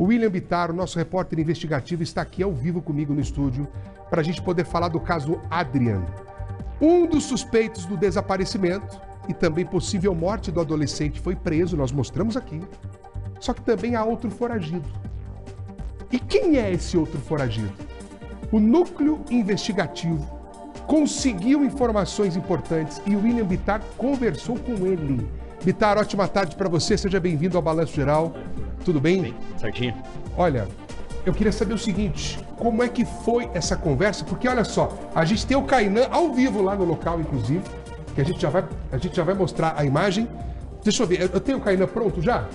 O William Bittar, o nosso repórter investigativo, está aqui ao vivo comigo no estúdio para a gente poder falar do caso Adrian, um dos suspeitos do desaparecimento e também possível morte do adolescente foi preso, nós mostramos aqui. Só que também há outro foragido. E quem é esse outro foragido? O núcleo investigativo conseguiu informações importantes e o William Bittar conversou com ele. Bittar, ótima tarde para você, seja bem-vindo ao Balanço Geral. Tudo bem? Bem, certinho. Olha, eu queria saber o seguinte, como é que foi essa conversa? Porque olha só, a gente tem o Kainan ao vivo lá no local, inclusive, que a gente já vai mostrar a imagem. Deixa eu ver, eu tenho o Kainan pronto já?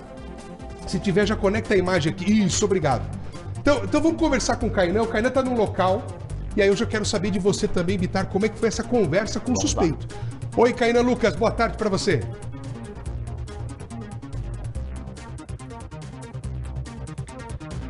Se tiver, já conecta a imagem aqui. Isso, obrigado. Então vamos conversar com o Kainan tá no local, e aí eu já quero saber de você também, Bittar, como é que foi essa conversa com o suspeito. Oi, Kainan Lucas, boa tarde para você.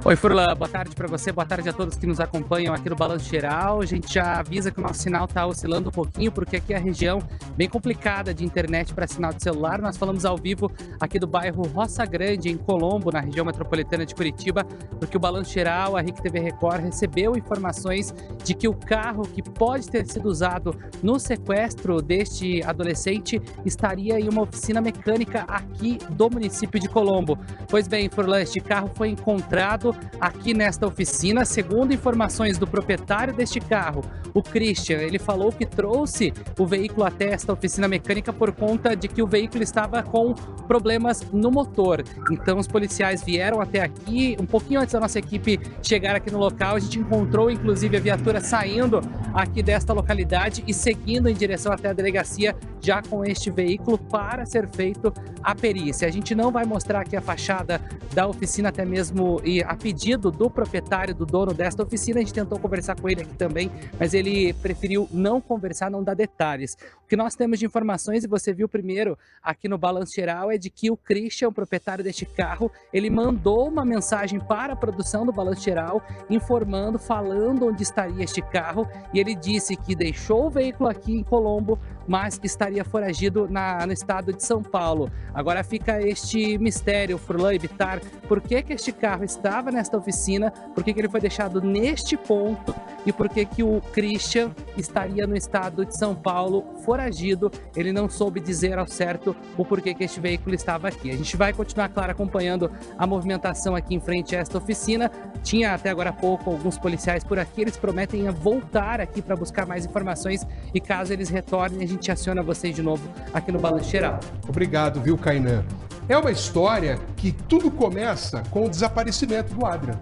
Oi, Furlan, boa tarde para você, boa tarde a todos que nos acompanham aqui no Balanço Geral. A gente já avisa que o nosso sinal está oscilando um pouquinho, porque aqui é a região bem complicada de internet para sinal de celular. Nós falamos ao vivo aqui do bairro Roça Grande, em Colombo, na região metropolitana de Curitiba, porque o Balanço Geral, a RIC TV Record, recebeu informações de que o carro que pode ter sido usado no sequestro deste adolescente estaria em uma oficina mecânica aqui do município de Colombo. Pois bem, Furlan, este carro foi encontrado aqui nesta oficina. Segundo informações do proprietário deste carro, o Christian, ele falou que trouxe o veículo até esta oficina mecânica por conta de que o veículo estava com problemas no motor. Então os policiais vieram até aqui, um pouquinho antes da nossa equipe chegar aqui no local. A gente encontrou inclusive a viatura saindo aqui desta localidade e seguindo em direção até a delegacia já com este veículo para ser feito a perícia. A gente não vai mostrar aqui a fachada da oficina, até mesmo a pedido do proprietário, do dono desta oficina. A gente tentou conversar com ele aqui também, mas ele preferiu não conversar, não dar detalhes. O que nós temos de informações, e você viu primeiro aqui no Balanço Geral, é de que o Christian, o proprietário deste carro, ele mandou uma mensagem para a produção do Balanço Geral, informando, falando onde estaria este carro, e ele disse que deixou o veículo aqui em Colombo, mas estaria foragido no estado de São Paulo. Agora fica este mistério, Furlan e Bittar, por que este carro estava nesta oficina, por que ele foi deixado neste ponto e por que o Christian estaria no estado de São Paulo foragido. Ele não soube dizer ao certo o porquê que este veículo estava aqui. A gente vai continuar, claro, acompanhando a movimentação aqui em frente a esta oficina. Tinha até agora há pouco alguns policiais por aqui, eles prometem voltar aqui para buscar mais informações e caso eles retornem, a gente aciona vocês de novo aqui no Balanço Geral. Obrigado, viu, Kainan? É uma história que tudo começa com o desaparecimento do Adrian.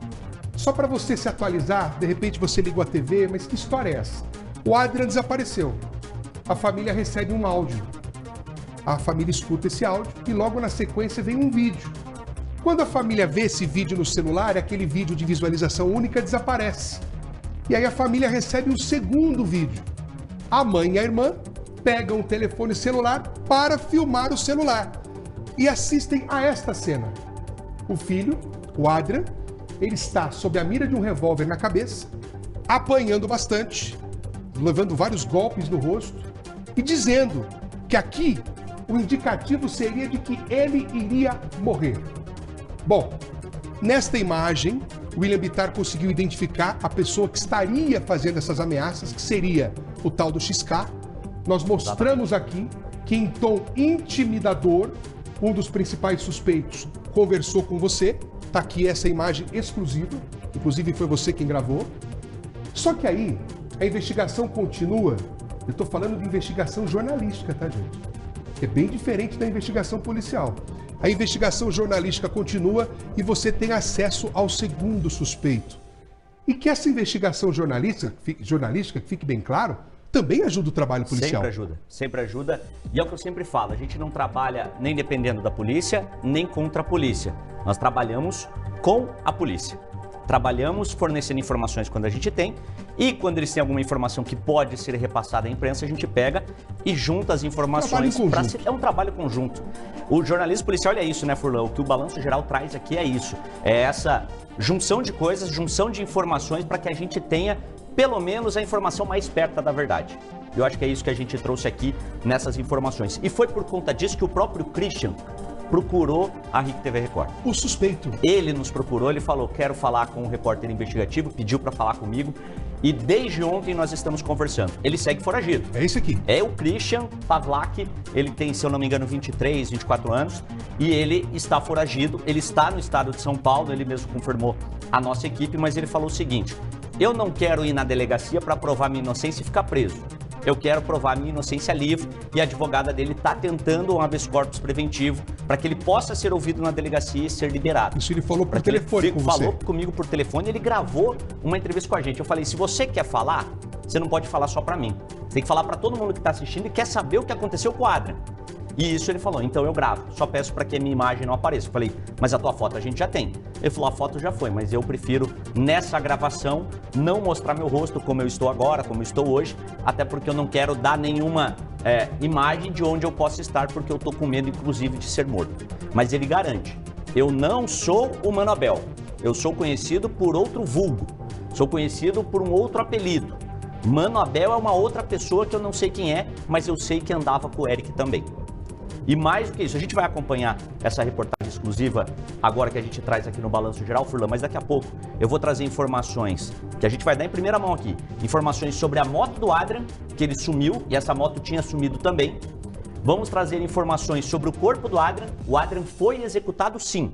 Só para você se atualizar, de repente você ligou a TV, mas que história é essa? O Adrian desapareceu. A família recebe um áudio. A família escuta esse áudio e logo na sequência vem um vídeo. Quando a família vê esse vídeo no celular, aquele vídeo de visualização única desaparece. E aí a família recebe um segundo vídeo. A mãe e a irmã pegam o telefone celular para filmar o celular e assistem a esta cena. O filho, o Adrian, ele está sob a mira de um revólver na cabeça, apanhando bastante, levando vários golpes no rosto e dizendo que aqui o indicativo seria de que ele iria morrer. Bom, nesta imagem, William Bittar conseguiu identificar a pessoa que estaria fazendo essas ameaças, que seria o tal do XK. Nós mostramos aqui que em tom intimidador, um dos principais suspeitos conversou com você. Tá aqui essa imagem exclusiva, inclusive foi você quem gravou. Só que aí, a investigação continua. Eu estou falando de investigação jornalística, tá, gente? É bem diferente da investigação policial. A investigação jornalística continua e você tem acesso ao segundo suspeito. E que essa investigação jornalística, que fique bem claro, também ajuda o trabalho policial. Sempre ajuda. E é o que eu sempre falo, a gente não trabalha nem dependendo da polícia, nem contra a polícia. Nós trabalhamos com a polícia. Trabalhamos fornecendo informações quando a gente tem e quando eles têm alguma informação que pode ser repassada à imprensa, a gente pega e junta as informações. É um trabalho conjunto. O jornalismo policial é isso, né, Furlan? O que o Balanço Geral traz aqui é isso. É essa junção de coisas, junção de informações para que a gente tenha pelo menos a informação mais perto da verdade. Eu acho que é isso que a gente trouxe aqui nessas informações. E foi por conta disso que o próprio Christian procurou a RIC TV Record. O suspeito. Ele nos procurou, ele falou, quero falar com o repórter investigativo, pediu para falar comigo. E desde ontem nós estamos conversando. Ele segue foragido. É esse aqui. É o Christian Pavlak, ele tem, se eu não me engano, 23, 24 anos. E ele está foragido, ele está no estado de São Paulo, ele mesmo confirmou a nossa equipe, mas ele falou o seguinte, eu não quero ir na delegacia para provar minha inocência e ficar preso. Eu quero provar minha inocência livre e a advogada dele está tentando um habeas corpus preventivo para que ele possa ser ouvido na delegacia e ser liberado. Isso ele falou por telefone com você? Falou comigo por telefone, ele gravou uma entrevista com a gente. Eu falei, se você quer falar, você não pode falar só para mim. Você tem que falar para todo mundo que está assistindo e quer saber o que aconteceu com o Adrian. E isso ele falou, então eu gravo, só peço para que a minha imagem não apareça. Eu falei, mas a tua foto a gente já tem. Ele falou, a foto já foi, mas eu prefiro nessa gravação não mostrar meu rosto como eu estou agora, como eu estou hoje, até porque eu não quero dar nenhuma imagem de onde eu possa estar, porque eu estou com medo, inclusive, de ser morto. Mas ele garante, eu não sou o Mano Abel, eu sou conhecido por outro vulgo, sou conhecido por um outro apelido. Mano Abel é uma outra pessoa que eu não sei quem é, mas eu sei que andava com o Eric também. E mais do que isso, a gente vai acompanhar essa reportagem exclusiva agora que a gente traz aqui no Balanço Geral, Furlan, mas daqui a pouco eu vou trazer informações que a gente vai dar em primeira mão aqui. Informações sobre a moto do Adrian, que ele sumiu e essa moto tinha sumido também. Vamos trazer informações sobre o corpo do Adrian. O Adrian foi executado sim.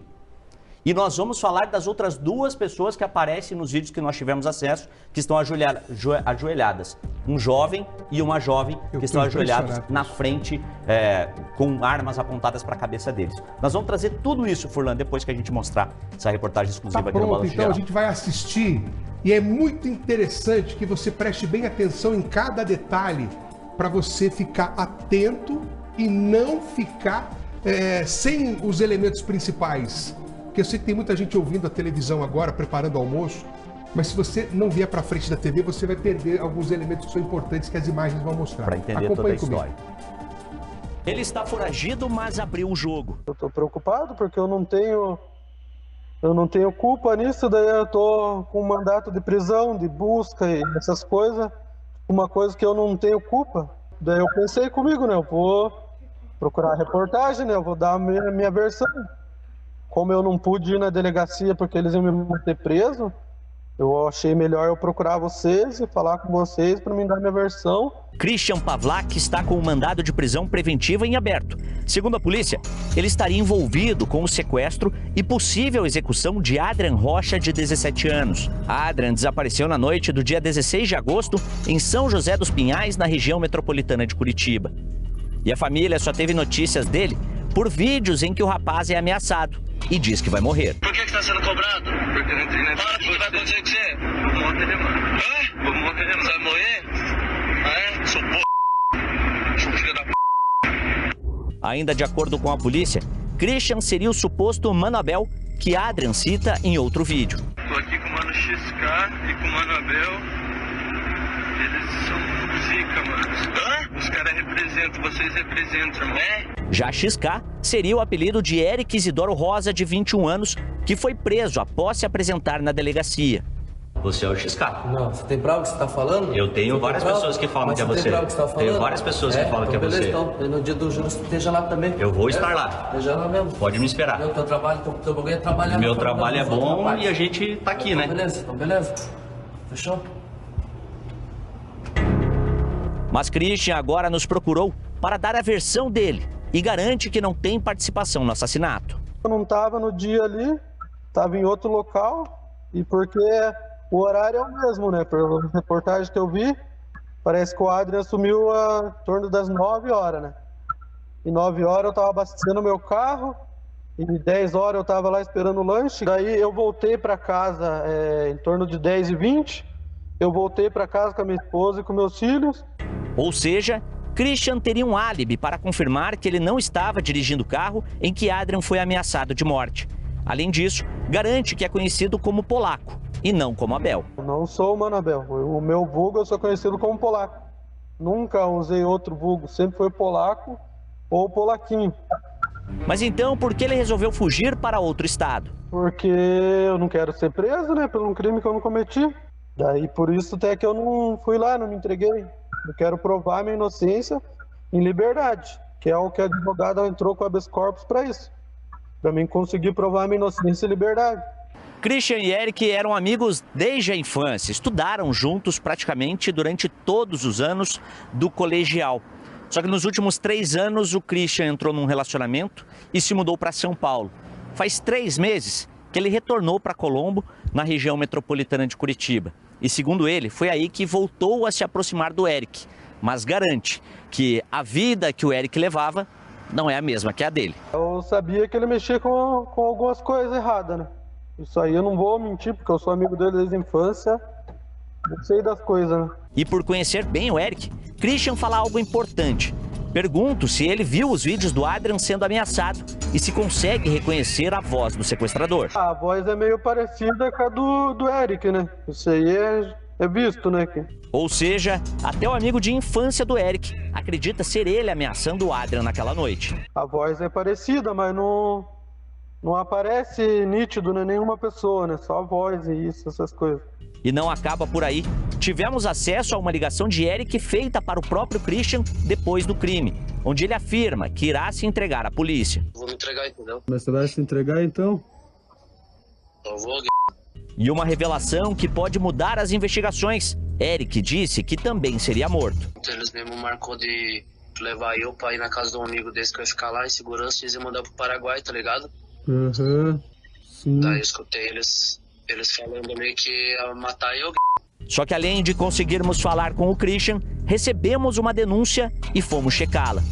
E nós vamos falar das outras duas pessoas que aparecem nos vídeos que nós tivemos acesso, que estão ajoelhadas. Um jovem e uma jovem que estão ajoelhados na frente com armas apontadas para a cabeça deles. Nós vamos trazer tudo isso, Furlan, depois que a gente mostrar essa reportagem exclusiva aqui no Balanço Geral. Então a gente vai assistir e é muito interessante que você preste bem atenção em cada detalhe para você ficar atento e não ficar sem os elementos principais. Porque eu sei que tem muita gente ouvindo a televisão agora, preparando o almoço, mas se você não vier para frente da TV, você vai perder alguns elementos que são importantes que as imagens vão mostrar. Para entender Acompanhe toda a comigo. história. Ele está foragido, mas abriu o jogo. Eu tô preocupado porque eu não tenho culpa nisso, daí eu tô com mandato de prisão, de busca e essas coisas, uma coisa que eu não tenho culpa. Daí eu pensei comigo, né, eu vou procurar a reportagem, né, eu vou dar a minha versão. Como eu não pude ir na delegacia porque eles iam me manter preso, eu achei melhor eu procurar vocês e falar com vocês para me dar minha versão. Christian Pavlak está com um mandado de prisão preventiva em aberto. Segundo a polícia, ele estaria envolvido com o sequestro e possível execução de Adrian Rocha, de 17 anos. Adrian desapareceu na noite do dia 16 de agosto em São José dos Pinhais, na região metropolitana de Curitiba. E a família só teve notícias dele por vídeos em que o rapaz é ameaçado e diz que vai morrer. Por que está sendo cobrado? Porque não tem nada. Fala o que vai acontecer com você. Vou morrer, mano. Hã? Vou morrer, mano. Você vai morrer? Ah, é? Sou porra. Sou filho da p. Ainda de acordo com a polícia, Christian seria o suposto Mano Abel que Adrian cita em outro vídeo. Tô aqui com o Mano XK e com o Mano Abel. Eles são zica, mano. Hã? Os caras representam, vocês representam, irmão. Já XK seria o apelido de Eric Isidoro Rosa, de 21 anos, que foi preso após se apresentar na delegacia. Você é o XK? Não, você tem prova que você tá falando? Eu tenho várias pessoas que falam que é você. Tem prova que você tá falando? Tenho várias pessoas que falam que é beleza, você. Então, no dia do júri, esteja lá também. Eu vou estar lá. Esteja lá mesmo. Pode me esperar. Teu trabalho, teu bagulho é trabalhar. Meu trabalho é bom e a gente tá aqui, né? Então beleza. Fechou? Mas Christian agora nos procurou para dar a versão dele e garante que não tem participação no assassinato. Eu não estava no dia ali, estava em outro local, e porque o horário é o mesmo, né? Pela reportagem que eu vi, parece que o Adrian sumiu a torno das 9 horas, né? E 9 horas eu estava abastecendo o meu carro, e 10 horas eu estava lá esperando o lanche. Daí eu voltei para casa em torno de 10h20, eu voltei para casa com a minha esposa e com meus filhos. Ou seja, Christian teria um álibi para confirmar que ele não estava dirigindo o carro em que Adrian foi ameaçado de morte. Além disso, garante que é conhecido como Polaco e não como Abel. Eu não sou o Mano Abel. O meu vulgo eu sou conhecido como Polaco. Nunca usei outro vulgo, sempre foi Polaco ou Polaquinho. Mas então, por que ele resolveu fugir para outro estado? Porque eu não quero ser preso, né, por um crime que eu não cometi. Daí por isso até que eu não fui lá, não me entreguei. Eu quero provar minha inocência em liberdade, que é o que a advogada entrou com o habeas corpus para isso. Pra mim conseguir provar a minha inocência e liberdade. Christian e Eric eram amigos desde a infância, estudaram juntos praticamente durante todos os anos do colegial. Só que nos últimos 3 anos o Christian entrou num relacionamento e se mudou para São Paulo. Faz 3 meses que ele retornou para Colombo, na região metropolitana de Curitiba. E segundo ele, foi aí que voltou a se aproximar do Eric, mas garante que a vida que o Eric levava não é a mesma que a dele. Eu sabia que ele mexia com algumas coisas erradas, né? Isso aí eu não vou mentir, porque eu sou amigo dele desde a infância, eu sei das coisas, né? E por conhecer bem o Eric, Christian fala algo importante. Pergunto se ele viu os vídeos do Adrian sendo ameaçado e se consegue reconhecer a voz do sequestrador. A voz é meio parecida com a do Eric, né? Isso aí é visto, né? Ou seja, até o amigo de infância do Eric acredita ser ele ameaçando o Adrian naquela noite. A voz é parecida, mas não aparece nítido, né? Nenhuma pessoa, né? Só a voz e essas coisas. E não acaba por aí. Tivemos acesso a uma ligação de Eric feita para o próprio Christian depois do crime, onde ele afirma que irá se entregar à polícia. Vou me entregar, entendeu? Mas você vai se entregar então? Eu vou. E uma revelação que pode mudar as investigações. Eric disse que também seria morto. Eles mesmo marcou de levar eu pra ir na casa de um amigo desse que vai ficar lá em segurança e eles iam mandar pro Paraguai, tá ligado? Sim. Daí eu escutei eles falando meio que ia matar eu. Só que além de conseguirmos falar com o Christian, recebemos uma denúncia e fomos checá-la.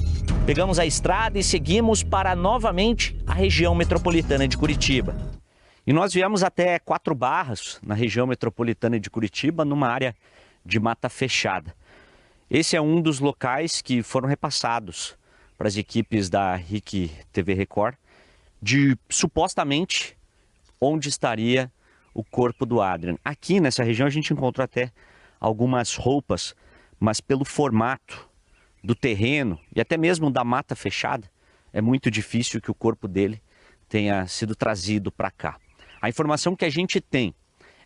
Pegamos a estrada e seguimos para novamente a região metropolitana de Curitiba. E nós viemos até 4 Barras, na região metropolitana de Curitiba, numa área de mata fechada. Esse é um dos locais que foram repassados para as equipes da RIC TV Record, de supostamente onde estaria o corpo do Adrian. Aqui nessa região a gente encontrou até algumas roupas, mas pelo formato do terreno e até mesmo da mata fechada, é muito difícil que o corpo dele tenha sido trazido para cá. A informação que a gente tem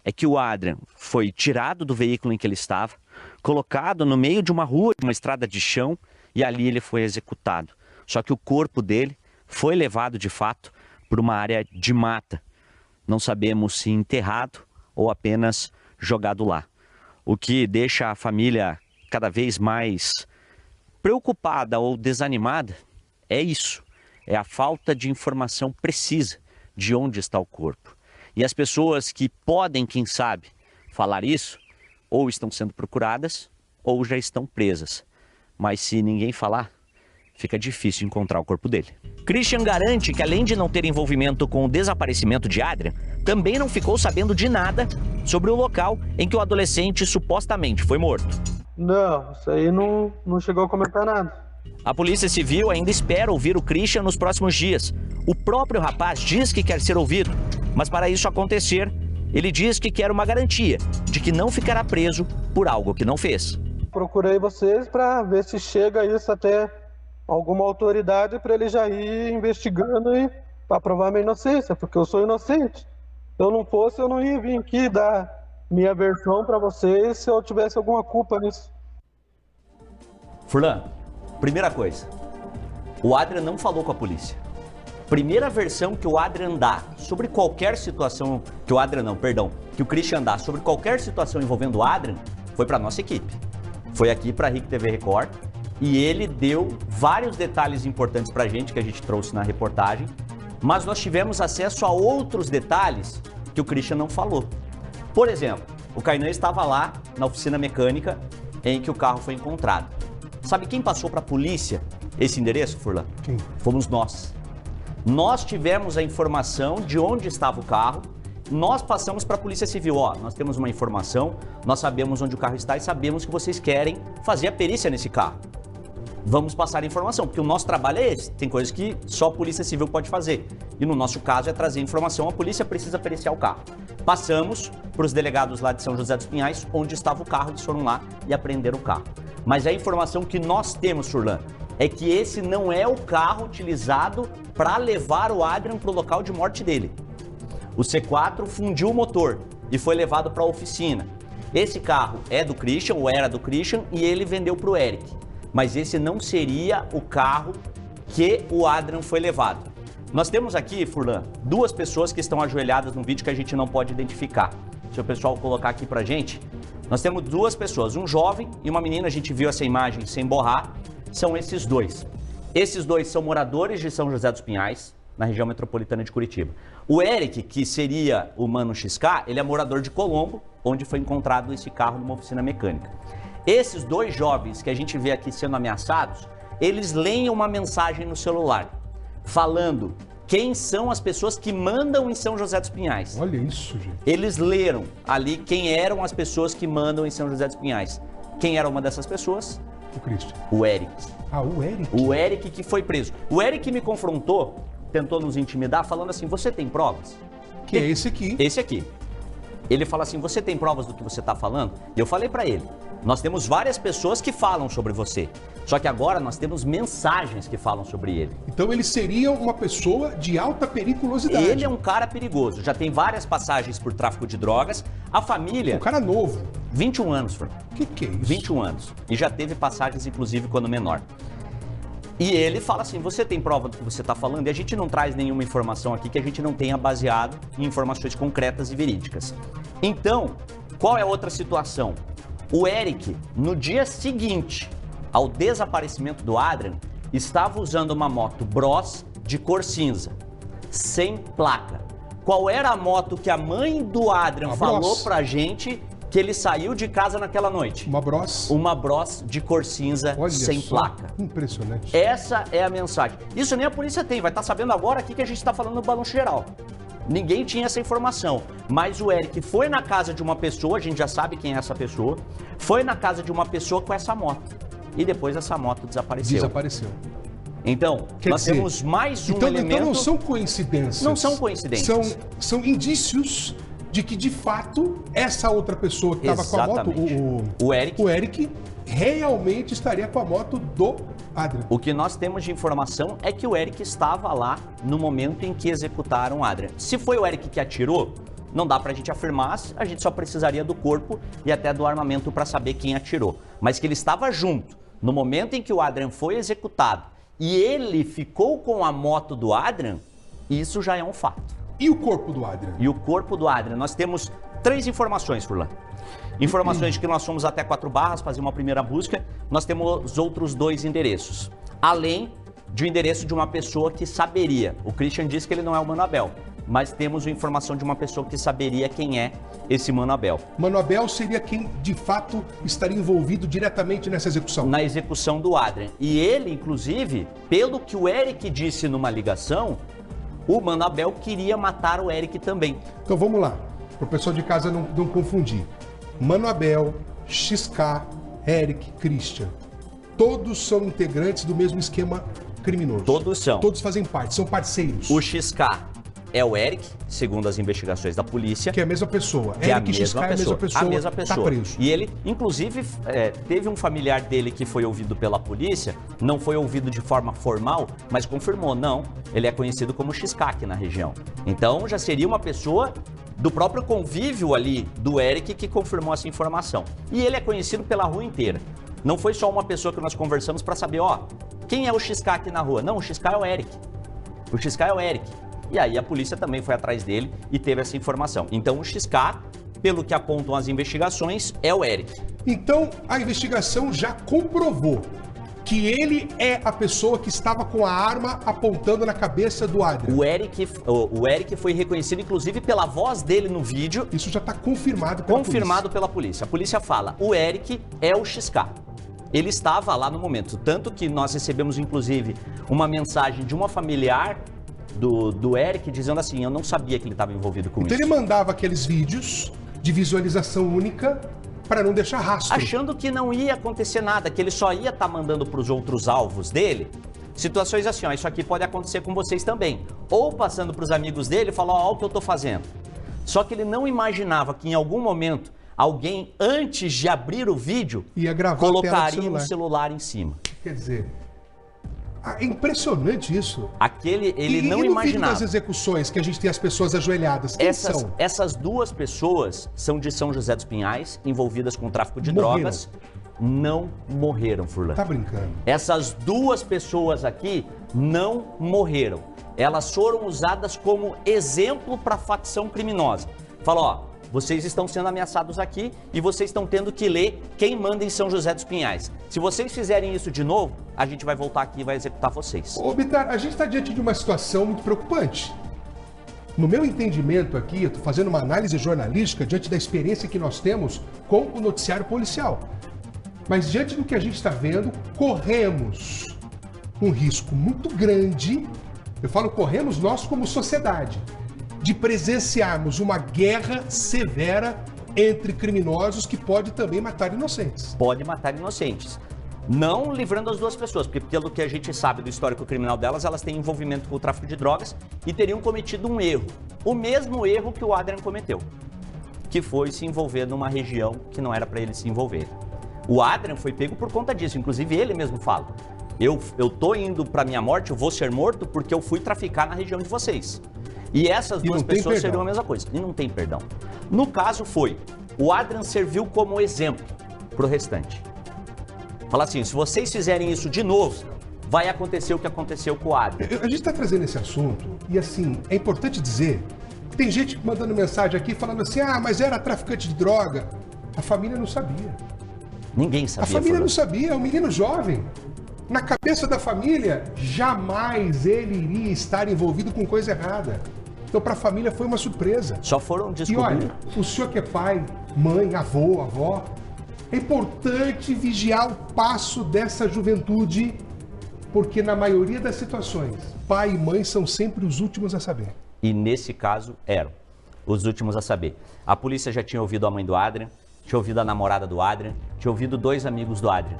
é que o Adrian foi tirado do veículo em que ele estava, colocado no meio de uma rua, de uma estrada de chão, e ali ele foi executado. Só que o corpo dele foi levado de fato para uma área de mata. Não sabemos se enterrado ou apenas jogado lá. O que deixa a família cada vez mais preocupada ou desanimada é isso. É a falta de informação precisa de onde está o corpo. E as pessoas que podem, quem sabe, falar isso, ou estão sendo procuradas ou já estão presas. Mas se ninguém falar, fica difícil encontrar o corpo dele. Christian garante que, além de não ter envolvimento com o desaparecimento de Adrian, também não ficou sabendo de nada sobre o local em que o adolescente supostamente foi morto. Não, isso aí não chegou a comentar nada. A Polícia Civil ainda espera ouvir o Christian nos próximos dias. O próprio rapaz diz que quer ser ouvido, mas para isso acontecer, ele diz que quer uma garantia de que não ficará preso por algo que não fez. Procurei vocês para ver se chega isso até alguma autoridade para ele já ir investigando e para provar minha inocência, porque eu sou inocente. Se eu não fosse, eu não ia vir aqui dar minha versão para vocês se eu tivesse alguma culpa nisso. Furlan, primeira coisa, o Adrian não falou com a polícia. Primeira versão que o Adrian dá sobre qualquer situação, que o Christian dá sobre qualquer situação envolvendo o Adrian, foi para nossa equipe. Foi aqui para a RIC TV Record e ele deu vários detalhes importantes para a gente que a gente trouxe na reportagem, mas nós tivemos acesso a outros detalhes que o Christian não falou. Por exemplo, o Kainan estava lá na oficina mecânica em que o carro foi encontrado. Sabe quem passou para a polícia esse endereço, Furlan? Quem? Fomos nós. Nós tivemos a informação de onde estava o carro, nós passamos para a Polícia Civil. Ó, nós temos uma informação, nós sabemos onde o carro está e sabemos que vocês querem fazer a perícia nesse carro. Vamos passar a informação, porque o nosso trabalho é esse. Tem coisas que só a Polícia Civil pode fazer. E no nosso caso é trazer informação, a polícia precisa periciar o carro. Passamos para os delegados lá de São José dos Pinhais, onde estava o carro, eles foram lá e apreenderam o carro. Mas a informação que nós temos, Furlan, é que esse não é o carro utilizado para levar o Adrian para o local de morte dele. O C4 fundiu o motor e foi levado para a oficina. Esse carro é do Christian, ou era do Christian, e ele vendeu para o Eric. Mas esse não seria o carro que o Adrian foi levado. Nós temos aqui, Furlan, duas pessoas que estão ajoelhadas num vídeo que a gente não pode identificar. Se o pessoal colocar aqui pra gente, nós temos duas pessoas, um jovem e uma menina, a gente viu essa imagem sem borrar, são esses dois. Esses dois são moradores de São José dos Pinhais, na região metropolitana de Curitiba. O Eric, que seria o Mano XK, ele é morador de Colombo, onde foi encontrado esse carro numa oficina mecânica. Esses dois jovens que a gente vê aqui sendo ameaçados, eles leem uma mensagem no celular, falando quem são as pessoas que mandam em São José dos Pinhais. Olha isso, gente. Eles leram ali quem eram as pessoas que mandam em São José dos Pinhais. Quem era uma dessas pessoas? O Christian. O Eric. Ah, o Eric? O Eric que foi preso. O Eric me confrontou, tentou nos intimidar, falando assim, você tem provas? Que é esse aqui. Esse aqui. Ele fala assim, você tem provas do que você está falando? E eu falei para ele, nós temos várias pessoas que falam sobre você. Só que agora nós temos mensagens que falam sobre ele. Então ele seria uma pessoa de alta periculosidade. Ele é um cara perigoso, já tem várias passagens por tráfico de drogas. A família... Um cara novo. 21 anos, Fernando. Que é isso? 21 anos. E já teve passagens, inclusive, quando menor. E ele fala assim, você tem prova do que você está falando? E a gente não traz nenhuma informação aqui que a gente não tenha baseado em informações concretas e verídicas. Então, qual é a outra situação? O Eric, no dia seguinte ao desaparecimento do Adrian, estava usando uma moto Bros de cor cinza, sem placa. Qual era a moto que a mãe do Adrian falou pra gente que ele saiu de casa naquela noite? Uma Bros. Uma Bros de cor cinza, Olha sem só, placa. Impressionante. Essa é a mensagem. Isso nem a polícia tem, vai estar sabendo agora aqui que a gente está falando no Balanço Geral. Ninguém tinha essa informação, mas o Eric foi na casa de uma pessoa, a gente já sabe quem é essa pessoa, foi na casa de uma pessoa com essa moto. E depois essa moto desapareceu. Desapareceu. Então, nós temos mais um elemento... Então não são coincidências. Não são coincidências. São indícios de que, de fato, essa outra pessoa que estava com a moto, o Eric, realmente estaria com a moto do Adrian. O que nós temos de informação é que o Eric estava lá no momento em que executaram o Adrian. Se foi o Eric que atirou, não dá pra gente afirmar, a gente só precisaria do corpo e até do armamento para saber quem atirou. Mas que ele estava junto no momento em que o Adrian foi executado e ele ficou com a moto do Adrian, isso já é um fato. E o corpo do Adrian? E o corpo do Adrian, nós temos 3 informações, Furlan. Informações de que nós fomos até 4 Barras fazer uma primeira busca, nós temos outros 2 endereços. Além de um endereço de uma pessoa que saberia. O Christian disse que ele não é o Mano Abel, mas temos a informação de uma pessoa que saberia quem é esse Mano Abel. Mano Abel seria quem, de fato, estaria envolvido diretamente nessa execução? Na execução do Adrian. E ele, inclusive, pelo que o Eric disse numa ligação, o Mano Abel queria matar o Eric também. Então vamos lá, para o pessoal de casa não confundir. Mano Abel, XK, Eric, Christian, todos são integrantes do mesmo esquema criminoso. Todos são. Todos fazem parte, são parceiros. O XK é o Eric, segundo as investigações da polícia. Que é a mesma pessoa. Que Eric é a mesma pessoa. A mesma pessoa. Tá preso. E ele, inclusive, teve um familiar dele que foi ouvido pela polícia, não foi ouvido de forma formal, mas confirmou, não, ele é conhecido como XK aqui na região. Então, já seria uma pessoa do próprio convívio ali do Eric que confirmou essa informação. E ele é conhecido pela rua inteira. Não foi só uma pessoa que nós conversamos para saber, ó, quem é o XK aqui na rua? Não, o XK é o Eric. O XK é o Eric. E aí a polícia também foi atrás dele e teve essa informação. Então o XK, pelo que apontam as investigações, é o Eric. Então a investigação já comprovou que ele é a pessoa que estava com a arma apontando na cabeça do Adrian. O Eric foi reconhecido, inclusive, pela voz dele no vídeo. Isso já está confirmado pela polícia. Pela polícia. A polícia fala, o Eric é o XK. Ele estava lá no momento. Tanto que nós recebemos, inclusive, uma mensagem de uma familiar do Eric dizendo assim, eu não sabia que ele estava envolvido com isso. Então ele mandava aqueles vídeos de visualização única para não deixar rastro. Achando que não ia acontecer nada, que ele só ia estar mandando para os outros alvos dele situações assim, ó, isso aqui pode acontecer com vocês também. Ou passando para os amigos dele e falar, ó, o que eu tô fazendo. Só que ele não imaginava que em algum momento alguém, antes de abrir o vídeo, colocaria o celular em cima. Quer dizer, é impressionante isso. Ele não imaginava. E no vídeo das execuções, que a gente tem as pessoas ajoelhadas, quem são? Essas 2 pessoas são de São José dos Pinhais, envolvidas com tráfico de drogas. Não morreram, Furlan. Tá brincando. Essas 2 pessoas aqui não morreram. elas foram usadas como exemplo para a facção criminosa. Falou, ó, vocês estão sendo ameaçados aqui e vocês estão tendo que ler quem manda em São José dos Pinhais. Se vocês fizerem isso de novo, a gente vai voltar aqui e vai executar vocês. Ô, Bitar, a gente está diante de uma situação muito preocupante. No meu entendimento aqui, eu estou fazendo uma análise jornalística diante da experiência que nós temos com o noticiário policial. Mas diante do que a gente está vendo, corremos um risco muito grande, eu falo corremos nós como sociedade, de presenciarmos uma guerra severa entre criminosos que pode também matar inocentes. Pode matar inocentes. Não livrando as duas pessoas, porque pelo que a gente sabe do histórico criminal delas, elas têm envolvimento com o tráfico de drogas e teriam cometido um erro. O mesmo erro que o Adrian cometeu, que foi se envolver numa região que não era para ele se envolver. O Adrian foi pego por conta disso, inclusive ele mesmo fala. Eu tô indo para minha morte, eu vou ser morto porque eu fui traficar na região de vocês. E essas duas pessoas seriam a mesma coisa. E não tem perdão. No caso foi, o Adrian serviu como exemplo pro restante. Fala assim, se vocês fizerem isso de novo, vai acontecer o que aconteceu com o Adrian. A gente está trazendo esse assunto e assim, é importante dizer, tem gente mandando mensagem aqui falando assim, ah, mas era traficante de droga. A família não sabia. Ninguém sabia. A família não sabia, é um menino jovem. Na cabeça da família, jamais ele iria estar envolvido com coisa errada. Então, para a família foi uma surpresa. Só foram descobrir. E olha, o senhor que é pai, mãe, avô, avó, é importante vigiar o passo dessa juventude, porque na maioria das situações, pai e mãe são sempre os últimos a saber. E nesse caso, eram os últimos a saber. A polícia já tinha ouvido a mãe do Adrian, tinha ouvido a namorada do Adrian, tinha ouvido 2 amigos do Adrian.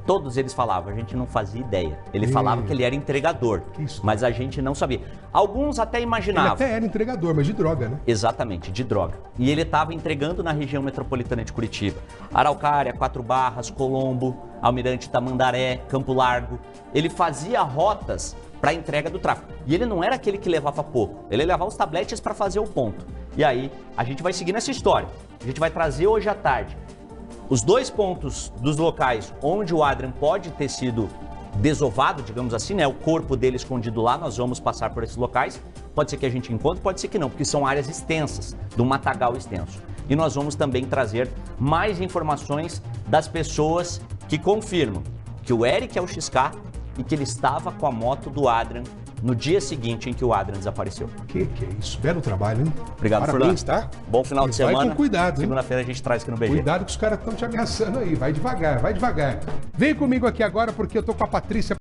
Todos eles falavam, a gente não fazia ideia. Ele falava que ele era entregador, mas a gente não sabia. Alguns até imaginavam. Ele até era entregador, mas de droga, né? Exatamente, de droga. E ele estava entregando na região metropolitana de Curitiba. Araucária, 4 Barras, Colombo, Almirante Tamandaré, Campo Largo. Ele fazia rotas para entrega do tráfico. E ele não era aquele que levava pouco. Ele levava os tabletes para fazer o ponto. E aí, a gente vai seguir nessa história. A gente vai trazer hoje à tarde os 2 pontos dos locais onde o Adrian pode ter sido desovado, digamos assim, né? O corpo dele escondido lá, nós vamos passar por esses locais. Pode ser que a gente encontre, pode ser que não, porque são áreas extensas, de um matagal extenso. E nós vamos também trazer mais informações das pessoas que confirmam que o Eric é o XK e que ele estava com a moto do Adrian no dia seguinte em que o Adrian desapareceu. Que é isso? Belo trabalho, hein? Obrigado, parabéns, Furlan. tá? Bom final de semana. Vai com cuidado, hein? Segunda-feira a gente traz aqui no BG. Cuidado que os caras estão te ameaçando aí. Vai devagar, vai devagar. Vem comigo aqui agora porque eu tô com a Patrícia